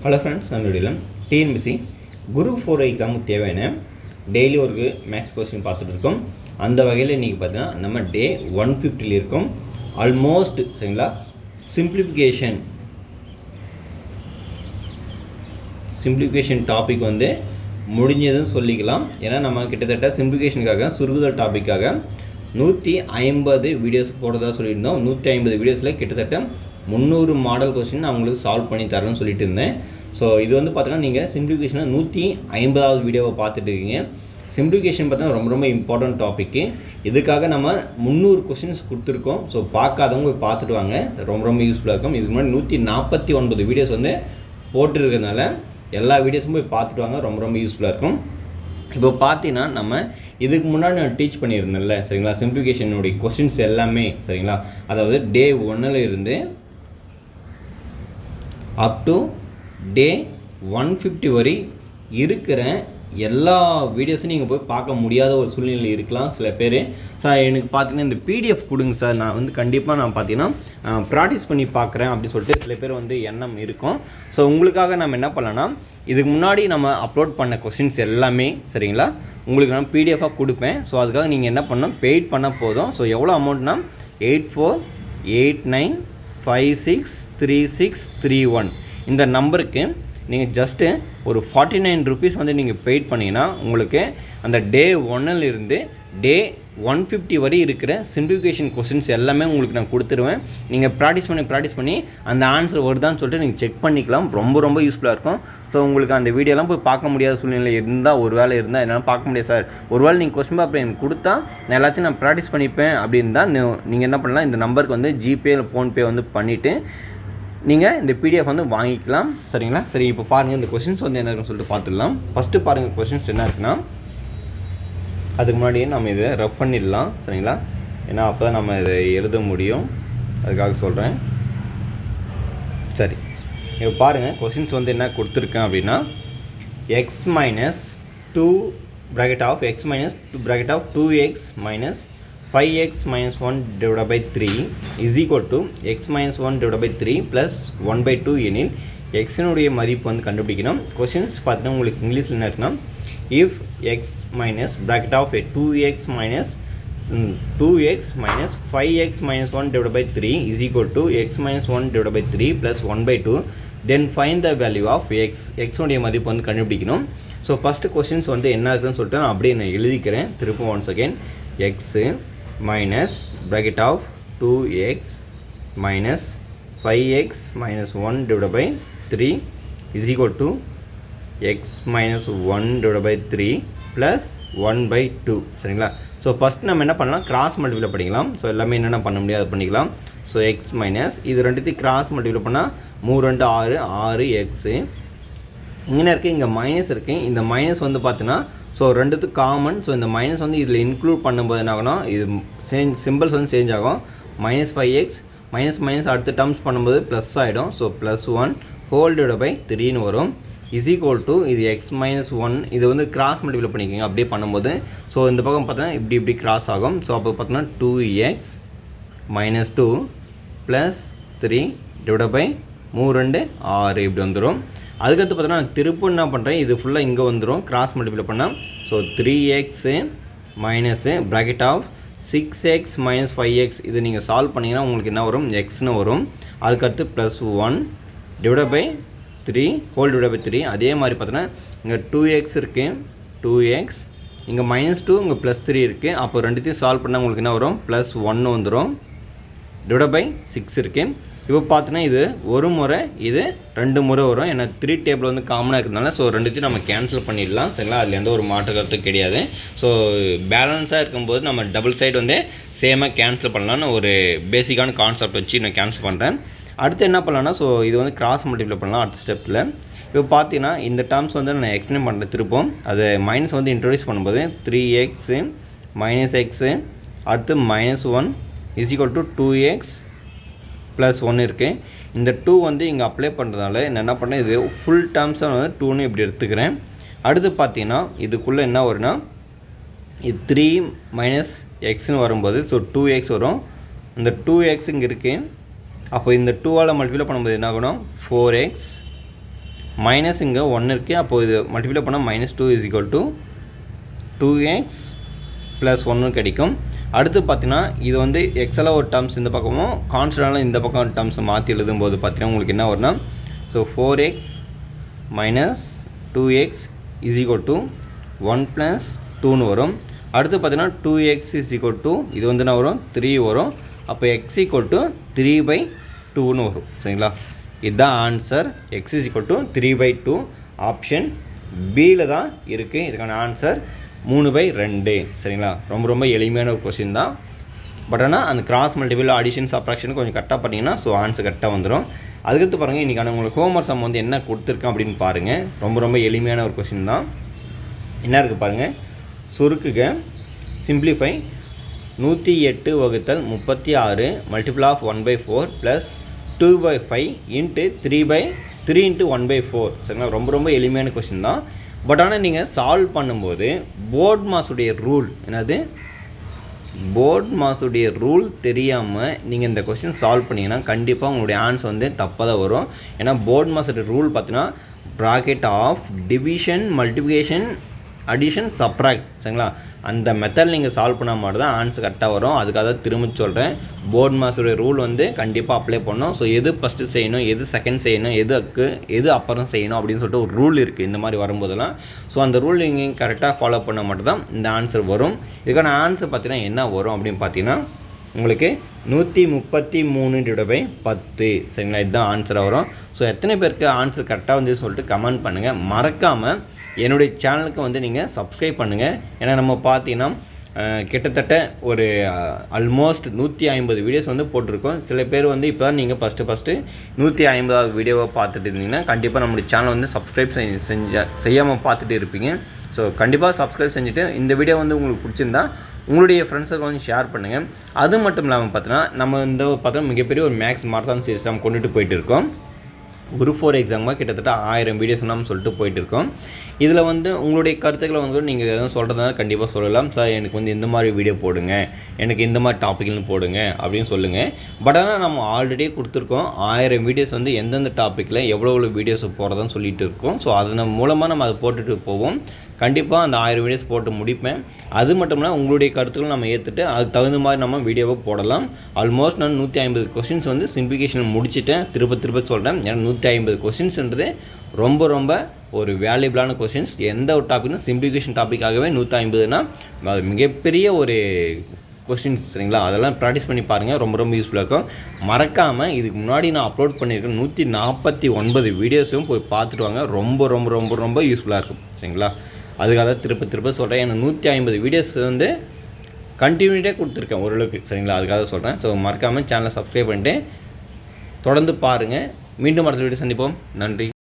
Hello friends, நம்ம வீடியோவில் TNPSC group 4 எக்ஸாமுக்கு தேவையான டெய்லி ஒர்க்கு மேக்ஸ் கொஸ்டின் பார்த்துட்டு இருக்கோம். அந்த வகையில் இன்றைக்கி பார்த்தீங்கன்னா நம்ம டே 150 இருக்கோம். ஆல்மோஸ்ட் சரிங்களா சிம்பிளிஃபிகேஷன் டாபிக் முடிஞ்சதுன்னு சொல்லிக்கலாம். ஏன்னா நம்ம கிட்டத்தட்ட சிம்பிளிஃபிகேஷனுக்காக சுருகுதல் டாப்பிக்காக 150 வீடியோஸ் போடுறதா சொல்லியிருந்தோம். 150 வீடியோஸில் கிட்டத்தட்ட 300 மாடல் கொஸ்டின் நான் உங்களுக்கு சால்வ் பண்ணி தரேன்னு சொல்லிட்டு இருந்தேன். ஸோ இது பார்த்தீங்கன்னா நீங்கள் சிம்பிளிஃபிகேஷனை 150வது வீடியோவை பார்த்துட்டு இருக்கீங்க. சிம்பிளிஃபிகேஷன் பார்த்தீங்கன்னா ரொம்ப ரொம்ப இம்பார்ட்டன்ட் டாப்பிக்கு. இதுக்காக நம்ம 300 கொஸ்டின்ஸ் கொடுத்துருக்கோம். ஸோ பார்க்காதவங்க பார்த்துட்டு வாங்க, ரொம்ப ரொம்ப யூஸ்ஃபுல்லாக இருக்கும். இதுக்கு முன்னாடி 149 வீடியோஸ் போட்டுருக்கிறதுனால எல்லா வீடியோஸும் போய் பார்த்துட்டு வாங்க, ரொம்ப ரொம்ப யூஸ்ஃபுல்லாக இருக்கும். இப்போ பார்த்தீங்கன்னா நம்ம இதுக்கு முன்னாடி நான் டீச் பண்ணியிருந்தேன்ல சரிங்களா, சிம்பிளிஃபிகேஷனுடைய கொஸ்டின்ஸ் எல்லாமே சரிங்களா, அதாவது டே 1 இருந்து அப் டு டே 150 வரை இருக்கிற எல்லா வீடியோஸும் நீங்கள் போய் பார்க்க முடியாத ஒரு சூழ்நிலை இருக்கலாம். சில பேர் சார் எனக்கு பார்த்தீங்கன்னா இந்த பிடிஎஃப் கொடுங்க சார், நான் கண்டிப்பாக நான் பார்த்தீங்கன்னா ப்ராக்டிஸ் பண்ணி பார்க்குறேன் அப்படின்னு சொல்லிட்டு சில பேர் எண்ணம் இருக்கும். ஸோ உங்களுக்காக நம்ம என்ன பண்ணலாம்னா, இதுக்கு முன்னாடி நம்ம அப்லோட் பண்ண கொஸ்டின்ஸ் எல்லாமே சரிங்களா உங்களுக்கு நான் பிடிஎஃபாக கொடுப்பேன். ஸோ அதுக்காக நீங்கள் என்ன பண்ணணும், பெய்ட் பண்ணால் போதும். ஸோ எவ்வளோ அமௌண்ட்னா 8489563631 இந்த நம்பருக்கு நீங்கள் ஜஸ்ட்டு ஒரு 49 ருபீஸ் நீங்கள் பெய்ட் பண்ணிங்கன்னா உங்களுக்கு அந்த டே 1 இருந்து டே 150 வரை இருக்கிற சிம்பிளிஃபிகேஷன் கொஸ்டின்ஸ் எல்லாமே உங்களுக்கு நான் கொடுத்துருவேன். நீங்கள் ப்ராக்டிஸ் பண்ணி அந்த ஆன்சர் வருதான்னு சொல்லிட்டு நீங்கள் செக் பண்ணிக்கலாம். ரொம்ப ரொம்ப யூஸ்ஃபுல்லாக இருக்கும். ஸோ உங்களுக்கு அந்த வீடியோலாம் போய் பார்க்க முடியாத சூழ்நிலை இருந்தால், ஒரு வேளை இருந்தால் என்னால் பார்க்க முடியாது சார், ஒரு வேளை நீங்கள் கொஸ்டின் பேப்பர் எனக்கு கொடுத்தா நான் எல்லாத்தையும் நான் ப்ராக்டிஸ் பண்ணிப்பேன் அப்படின்னு தான் நீங்கள் என்ன பண்ணலாம், இந்த நம்பருக்கு ஜிபே இல்லை ஃபோன்பே பண்ணிவிட்டு நீங்கள் இந்த பிடிஎஃப் வாங்கிக்கலாம் சரிங்களா. சரி, இப்போ பாருங்கள் இந்த கொஸ்டின்ஸ் என்ன இருக்குன்னு சொல்லிட்டு பார்த்துடலாம். ஃபஸ்ட்டு பாருங்கள் கொஸ்டின்ஸ் என்ன இருக்குன்னா, அதுக்கு முன்னாடியே நம்ம இதை ரஃப் பண்ணிடலாம் சரிங்களா, ஏன்னா அப்போ தான் நம்ம இதை எழுத முடியும், அதுக்காக சொல்கிறேன். சரி, இப்போ பாருங்கள் கொஸ்டின்ஸ் என்ன கொடுத்துருக்கேன் அப்படின்னா, x minus 2 bracket of x minus 2 bracket of 2x minus 5x minus 1 divided by 3 is equal to x minus 1 divided by 3 plus 1 by 2 எனில் xனுடைய மதிப்பு கண்டுபிடிக்கணும். கொஸ்டின்ஸ் பார்த்தீங்கன்னா உங்களுக்கு இங்கிலீஷில் என்ன இருக்குன்னா, if x minus bracket of 2x minus 5x minus 1 divided by 3 is equal to x minus 1 divided by 3 plus 1 by 2 then find the value of x உடைய மதிப்பு கண்டுபிடிக்கணும். ஸோ ஃபஸ்ட்டு கொஸ்டின்ஸ் என்ன இருக்குன்னு சொல்லிட்டு நான் அப்படியே நான் எழுதிக்கிறேன் திரும்ப once again. x minus bracket of 2x minus 5x minus 1 divided by 3 is equal to x minus 1 divided by 3 plus 1 by 2 சரிங்களா. ஸோ ஃபஸ்ட் நம்ம என்ன பண்ணலாம், கிராஸ் மல்டிப்ளை பண்ணிக்கலாம். ஸோ எல்லாமே என்னென்ன பண்ண முடியாது பண்ணிக்கலாம். ஸோ எக்ஸ் மைனஸ் இது ரெண்டுத்தையும் கிராஸ் மல்டிப்ளை பண்ணால் 3 2 6 எக்ஸு இங்கே இருக்குது, இங்கே மைனஸ் இருக்குது. இந்த மைனஸ் பார்த்தீங்கன்னா ஸோ ரெண்டுத்துக்கு காமன். ஸோ இந்த மைனஸ் இதில் இன்க்ளூட் பண்ணும்போது என்ன ஆகணும், இது சிம்பிள்ஸ் சேஞ்ச் ஆகும். -5x மைனஸ் அடுத்த டேர்ம்ஸ் பண்ணும்போது ப்ளஸ் ஆகிடும். ஸோ +1 ஹோல் டிவைட் பை 3ன்னு வரும். இஸ் ஈக்குவல் டு இது x minus 1 இது கிராஸ் மல்டிப்ளை பண்ணிக்கோங்க அப்படியே பண்ணும்போது. ஸோ இந்த பக்கம் பார்த்தீங்கன்னா இப்படி கிராஸ் ஆகும். ஸோ அப்போ பார்த்தீங்கன்னா 2x minus 2 + 3 டிவைட் பை 3 2 6 இப்படி வந்துடும். அதுக்கடுத்து பார்த்தீங்கன்னா திரும்ப என்ன பண்ணுறேன், இது ஃபுல்லாக இங்கே வந்துடும் கிராஸ் மல்டிப்ளை பண்ணால். So 3x minus bracket of 6x minus 5x இது நீங்கள் சால்வ் பண்ணிங்கன்னா உங்களுக்கு என்ன வரும், எக்ஸ்னு வரும். அதுக்கடுத்து +1 divide by 3 whole divide by 3. அதே மாதிரி பார்த்தீங்கன்னா இங்கே 2x இருக்குது, 2x இங்கே -2 இங்கே +3 இருக்குது. அப்போ ரெண்டுத்தையும் சால்வ் பண்ணால் உங்களுக்கு என்ன வரும், +1 வந்துடும் டிவைட் பை 6 இருக்குது. இப்போ பார்த்தீங்கன்னா இது ஒரு முறை இது 2 முறை வரும். ஏன்னா 3 டேபிள் காமனாக இருக்கிறதுனால ஸோ ரெண்டுத்தையும் நம்ம கேன்சல் பண்ணிடலாம் சரிங்களா. அதில் எந்த ஒரு மாற்று கருத்து கிடையாது. ஸோ பேலன்ஸாக இருக்கும்போது நம்ம டபுள் சைடு சேமாக கேன்சல் பண்ணலான்னு ஒரு பேசிக்கான கான்செப்ட் வச்சு நான் கேன்சல் பண்ணுறேன். அடுத்து என்ன பண்ணலான்னா, ஸோ இது கிராஸ் மல்டிப்ளை பண்ணலாம் அடுத்த ஸ்டெப்பில். இப்போ பார்த்தீங்கன்னா இந்த டேர்ம்ஸ் நான் எக்ஸ்பிளைன் பண்ணுறேன் திருப்போம். அது மைனஸ் இன்ட்ரோடியூஸ் பண்ணும்போது 3x மைனஸ் எக்ஸு அடுத்து -1 இஸ் ஈக்குவல் டு 2x +1 இருக்குது. இந்த 2 இங்கே அப்ளை பண்ணுறதால நான் என்ன பண்ணேன், இது ஃபுல் டேர்ம்ஸாக 2ன்னு இப்படி எடுத்துக்கிறேன். அடுத்து பார்த்தீங்கன்னா இதுக்குள்ளே என்ன வரும்னா, இது 3 மைனஸ் எக்ஸ்ன்னு வரும்போது ஸோ 2x வரும். இந்த 2x இங்கே இருக்குது. அப்போ இந்த 2ஆல் மல்டிப்ளை பண்ணும்போது என்ன ஆகணும், 4x மைனஸ் இங்கே 1 இருக்குது, அப்போது இது மல்டிப்ளை பண்ணால் -2 = 2x + 1 கிடைக்கும். அடுத்து பார்த்தீங்கன்னா இது வந்து எக்ஸெல்லாம் ஒரு டேர்ம்ஸ் இந்த பக்கமும் கான்ஸ்டன்ட்லாம் இந்த பக்கம் டேர்ம்ஸ் மாற்றி எழுதும்போது பார்த்தீங்கன்னா உங்களுக்கு என்ன வரும்னா, ஸோ 4x - 2x = 1 + 2ன்னு வரும். அடுத்து பார்த்தீங்கன்னா 2x = இது வந்து என்ன வரும், 3 வரும். அப்போ x = 3/2ன்னு வரும். சரிங்களா, இதுதான் ஆன்சர். x = 3/2 ஆப்ஷன் பியில் தான் இருக்குது. இதுக்கான ஆன்சர் 3/2. சரிங்களா, ரொம்ப ரொம்ப எளிமையான ஒரு கொஸ்டின் தான். பட் ஆனால் அந்த கிராஸ் மல்டிபிள் அடிஷன் சப்ராக்ஷன் கொஞ்சம் கரெக்டாக பண்ணிங்கன்னா ஸோ ஆன்சர் கரெக்டாக வந்துடும். அதுக்கடுத்து பாருங்கள், இன்றைக்கான உங்களுக்கு ஹோம்ஒர்க் சம் வந்து என்ன கொடுத்துருக்கேன் அப்படின்னு பாருங்கள். ரொம்ப ரொம்ப எளிமையான ஒரு கொஸ்டின் தான். என்ன இருக்குது பாருங்கள், சுருக்குக simplify 108 / 36 multiple of 1/4 plus 2/5 into 3 × 1/4. சரிங்களா, ரொம்ப ரொம்ப எளிமையான கொஸ்டின் தான். பட் ஆனால் நீங்கள் சால்வ் பண்ணும்போது போர்ட் மாஸுடைய ரூல் என்னது, போர்ட் மாஸுடைய ரூல் தெரியாமல் நீங்கள் இந்த கொஸ்டின் சால்வ் பண்ணிங்கன்னா கண்டிப்பாக உங்களுடைய ஆன்சர் வந்து தப்பாக தான் வரும். ஏன்னா போர்ட் மாஸுடைய ரூல் பார்த்தீங்கன்னா bracket of division, multiplication, addition, subtract. சரிங்களா, அந்த மெத்தட் நீங்கள் சால்வ் பண்ண மாதிரி தான் ஆன்சர் கரெக்டாக வரும். அதுக்காக தான் திரும்ப சொல்கிறேன், போர்ட் மாஸுடைய ரூல் வந்து கண்டிப்பாக அப்ளை பண்ணணும். ஸோ எது ஃபஸ்ட்டு செய்யணும், எது செகண்ட் செய்யணும், எது அப்புறம் செய்யணும் அப்படின்னு சொல்லிட்டு ஒரு ரூல் இருக்குது இந்த மாதிரி வரும்போதெல்லாம். ஸோ அந்த ரூல் நீங்கள் கரெக்டாக ஃபாலோ பண்ண மட்டும் தான் இந்த ஆன்சர் வரும். இதுக்கான ஆன்சர் பார்த்தீங்கன்னா என்ன வரும் அப்படின்னு பார்த்தீங்கன்னா உங்களுக்கு 133/10. சரிங்களா, இதுதான் ஆன்சராக வரும். ஸோ எத்தனை பேருக்கு ஆன்சர் கரெக்டாக வந்து சொல்லிட்டு கமெண்ட் பண்ணுங்கள். மறக்காமல் என்னுடைய சேனலுக்கு வந்து நீங்கள் சப்ஸ்கிரைப் பண்ணுங்கள். ஏன்னா நம்ம பார்த்தீங்கன்னா கிட்டத்தட்ட ஒரு ஆல்மோஸ்ட் 150 வீடியோஸ் வந்து போட்டிருக்கோம். சில பேர் வந்து இப்போ தான் நீங்கள் ஃபஸ்ட்டு 150வது வீடியோவை பார்த்துட்டு இருந்தீங்கன்னா கண்டிப்பாக நம்மளுடைய சேனல் வந்து சப்ஸ்கிரைப் செய்யாமல் பார்த்துட்டு இருப்பீங்க. ஸோ கண்டிப்பாக சப்ஸ்கிரைப் செஞ்சுட்டு இந்த வீடியோ வந்து உங்களுக்கு பிடிச்சிருந்தா உங்களுடைய ஃப்ரெண்ட்ஸுக்கு வந்து ஷேர் பண்ணுங்கள். அது மட்டும் இல்லாமல் பார்த்தீங்கன்னா நம்ம இந்த பார்த்தோன்னா மிகப்பெரிய ஒரு மேக்ஸ் மாரத்தான் சீரிஸ் நம்ம கொண்டுட்டு போயிட்டு இருக்கோம். குரூப் 4 எக்ஸாமாக கிட்டத்தட்ட 1000 வீடியோஸ் நம்ம சொல்லிட்டு போயிட்டு இருக்கோம். இதில் வந்து உங்களுடைய கருத்துக்களை வந்து நீங்கள் எதுவும் சொல்கிறதுனால கண்டிப்பாக சொல்லலாம். சார் எனக்கு வந்து இந்த மாதிரி வீடியோ போடுங்க, எனக்கு இந்த மாதிரி டாப்பிக்னு போடுங்க அப்படின்னு சொல்லுங்கள். பட் ஆனால் நம்ம ஆல்ரெடி கொடுத்துருக்கோம் 1000 வீடியோஸ் வந்து எந்தெந்த டாப்பிக்கில் எவ்வளோ வீடியோஸ் போடுறதுன்னு சொல்லிட்டு இருக்கோம். ஸோ அதன் மூலமாக நம்ம அதை போட்டுட்டு போவோம். கண்டிப்பாக அந்த 1000 வீடியோஸ் போட்டு முடிப்பேன். அது மட்டும் இல்லை உங்களுடைய கருத்துக்களும் நம்ம ஏற்றுட்டு அதுக்கு தகுந்த மாதிரி நம்ம வீடியோவை போடலாம். ஆல்மோஸ்ட் நான் 150 கொஸ்டின்ஸ் வந்து சிம்பிளிஃபிகேஷன் முடிச்சுட்டேன். திரும்ப சொல்கிறேன், ஏன்னா 150 கொஸ்டின்ஸ்ன்றது ரொம்ப ரொம்ப ஒரு வேல்யூபிளான கொஸ்டின்ஸ். எந்த ஒரு டாப்பிக்னா சிம்பிளிஃபிகேஷன் டாப்பிக்காகவே 150னா அது மிகப்பெரிய ஒரு கொஸ்டின்ஸ். சரிங்களா, அதெல்லாம் ப்ராக்டிஸ் பண்ணி பாருங்கள், ரொம்ப ரொம்ப யூஸ்ஃபுல்லாக இருக்கும். மறக்காமல் இதுக்கு முன்னாடி நான் அப்லோட் பண்ணியிருக்கேன் 149 வீடியோஸும் போய் பார்த்துட்டு வாங்க. ரொம்ப ரொம்ப ரொம்ப ரொம்ப யூஸ்ஃபுல்லாக இருக்கும். சரிங்களா, அதுக்காக திரும்ப சொல்கிறேன். ஏன்னா 150 வீடியோஸ் வந்து கண்டினியூட்டாக கொடுத்துருக்கேன் ஓரளவுக்கு. சரிங்களா, அதுக்காக சொல்கிறேன். ஸோ மறக்காமல் சேனலை சப்ஸ்கிரைப் பண்ணிட்டு தொடர்ந்து பாருங்கள். மீண்டும் அடுத்த வீடியோ சந்திப்போம். நன்றி.